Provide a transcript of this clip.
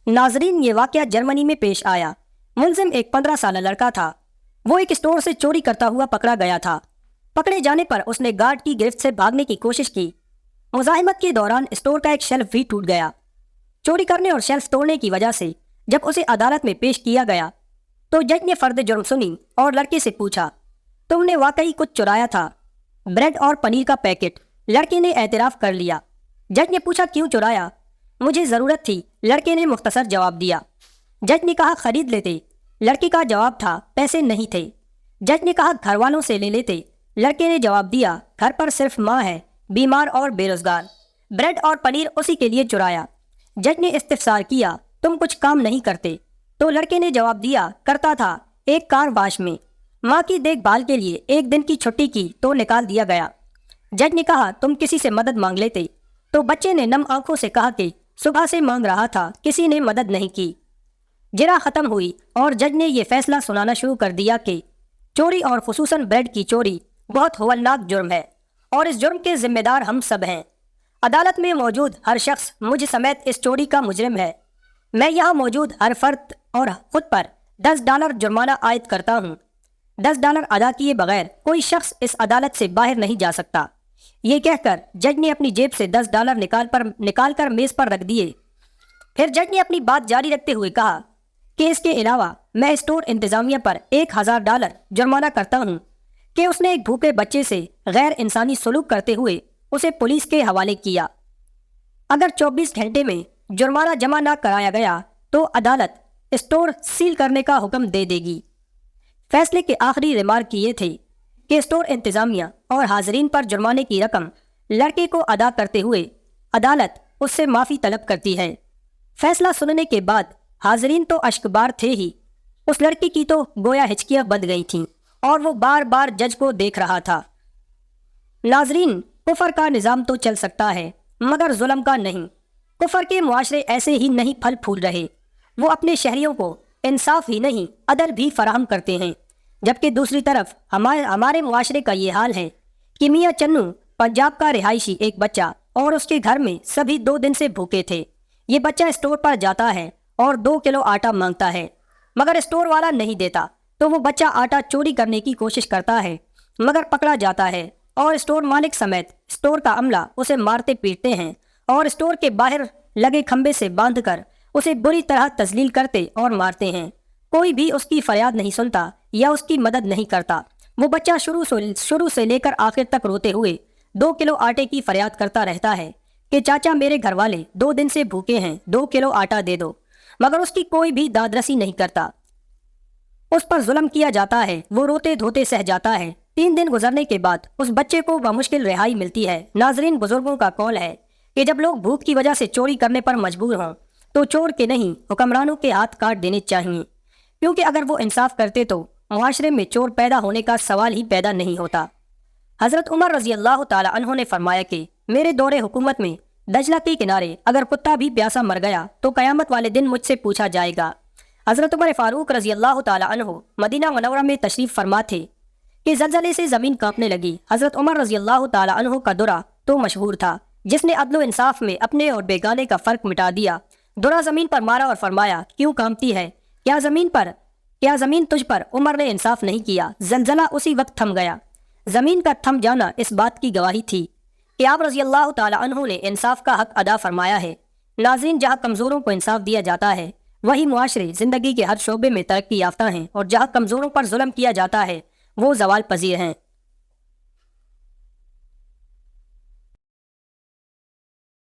नाजरीन, ये वाक़या जर्मनी में पेश आया। मुलजिम एक 15 साल लड़का था। वो एक स्टोर से चोरी करता हुआ पकड़ा गया था। पकड़े जाने पर उसने गार्ड की गिरफ्त से भागने की कोशिश की। मुज़ाहिमत के दौरान स्टोर का एक शेल्फ भी टूट गया। चोरी करने और शेल्फ तोड़ने की वजह से जब उसे अदालत में पेश किया गया तो जज ने फर्द जुर्म सुनी और लड़के से पूछा, तुमने वाकई कुछ चुराया था? ब्रेड और पनीर का पैकेट। लड़के ने एतराफ़ कर लिया। जज ने पूछा, क्यों चुराया? मुझे ज़रूरत थी, लड़के ने मुख्तसर जवाब दिया। जज ने कहा, खरीद लेते। लड़के का जवाब था, पैसे नहीं थे। जज ने कहा, घर वालों से ले लेते। लड़के ने जवाब दिया, घर पर सिर्फ माँ है, बीमार और बेरोजगार। ब्रेड और पनीर उसी के लिए चुराया। जज ने इस्तिफसार किया, तुम कुछ काम नहीं करते? तो लड़के ने जवाब दिया, करता था, एक कार वाश में। माँ की देखभाल के लिए एक दिन की छुट्टी की तो निकाल दिया गया। जज ने कहा, तुम किसी से मदद मांग लेते? तो बच्चे ने नम आंखों से कहा कि सुबह से मांग रहा था, किसी ने मदद नहीं की। जिरा ख़त्म हुई और जज ने यह फैसला सुनाना शुरू कर दिया कि चोरी और खुसूसन ब्रेड की चोरी बहुत हौलनाक जुर्म है और इस जुर्म के जिम्मेदार हम सब हैं। अदालत में मौजूद हर शख्स मुझ समेत इस चोरी का मुजरिम है। मैं यहाँ मौजूद हर फर्द और खुद पर $10 जुर्माना आयद करता हूँ। $10 अदा किए बगैर कोई शख्स इस अदालत से बाहर नहीं जा सकता। ये कहकर जज ने अपनी जेब से $10 निकाल कर मेज़ पर रख दिए। फिर जज ने अपनी बात जारी रखते हुए कहा कि इसके अलावा मैं स्टोर इंतज़ामिया पर $1000 जुर्माना करता हूँ कि उसने एक भूखे बच्चे से गैर इंसानी सलूक करते हुए उसे पुलिस के हवाले किया। अगर 24 घंटे में जुर्माना जमा न कराया गया तो अदालत स्टोर सील करने का हुक्म दे देगी। फैसले के आखिरी रिमार्क ये थे कि स्टोर इंतज़ामिया और हाज़रीन पर जुर्माने की रकम लड़के को अदा करते हुए अदालत उससे माफ़ी तलब करती है। फैसला सुनने के बाद हाज़रीन तो अश्कबार थे ही, उस लड़की की तो गोया हिचकियाँ बंध गई थीं और वो बार बार जज को देख रहा था। नाजरीन, कुफर का निज़ाम तो चल सकता है मगर जुल्म का नहीं। कुफर के मुआशरे ऐसे ही नहीं फल फूल रहे। वो अपने शहरियों को इंसाफ ही नहीं अदल भी फराहम करते हैं, जबकि दूसरी तरफ हमारे मुआशरे का ये हाल है कि मियाँ चन्नू पंजाब का रिहायशी एक बच्चा और उसके घर में सभी 2 दिन से भूखे थे। ये बच्चा स्टोर पर जाता है और 2 किलो आटा मांगता है मगर स्टोर वाला नहीं देता, तो वो बच्चा आटा चोरी करने की कोशिश करता है मगर पकड़ा जाता है और स्टोर मालिक समेत स्टोर का अमला उसे मारते पीटते हैं और स्टोर के बाहर लगे खंबे से बांधकर उसे बुरी तरह तजलील करते और मारते हैं। कोई भी उसकी फरियाद नहीं सुनता या उसकी मदद नहीं करता। वो बच्चा शुरू से लेकर आखिर तक रोते हुए 2 किलो आटे की फरियाद करता रहता है कि चाचा मेरे घर वाले 2 दिन से भूखे हैं, 2 किलो आटा दे दो, मगर उसकी कोई भी दादरसी नहीं करता। उस पर जुल्म किया जाता है, वो रोते धोते सह जाता है। 3 दिन गुजरने के बाद उस बच्चे को बामुश्किल रिहाई मिलती है। नाजरीन, बुजुर्गों का कौल है कि जब लोग भूख की वजह से चोरी करने पर मजबूर हों तो चोर के नहीं हुक्मरानों के हाथ काट देने चाहिए, क्योंकि अगर वो इंसाफ करते तो मुआशरे में चोर पैदा होने का सवाल ही पैदा नहीं होता। हज़रत उमर रज़ी अल्लाह ताला अन्हो ने फरमाया कि मेरे दौरे हुकूमत में दजला के किनारे अगर कुत्ता भी प्यासा मर गया तो क़यामत वाले दिन मुझसे पूछा जाएगा। हज़रत उमर फ़ारूक रज़ी अल्लाह ताला अन्हो मदीना मुनव्वरा में तशरीफ़ फरमा थे कि ज़लज़ले से ज़मीन कांपने लगी। हज़रत उमर रज़ी अल्लाह ताला अन्हो का दुरा तो मशहूर था, जिसने अदल इंसाफ में अपने और बेगाने का फ़र्क मिटा दिया। दुरा ज़मीन पर मारा और फरमाया, क्यों कांपती है? क्या ज़मीन तुझ पर उमर ने इंसाफ नहीं किया? ज़लज़ला उसी वक्त थम गया। ज़मीन का थम जाना इस बात की गवाही थी कि आप रज़ी अल्लाह ताला अन्हु ने इंसाफ का हक अदा फरमाया है। नाज़रीन, जहाँ कमज़ोरों को इंसाफ दिया जाता है वही मुआशरे ज़िंदगी के हर शोबे में तरक्की याफ्ता हैं और जहाँ कमज़ोरों पर जुल्म किया जाता है वो ज़वाल पजीर हैं।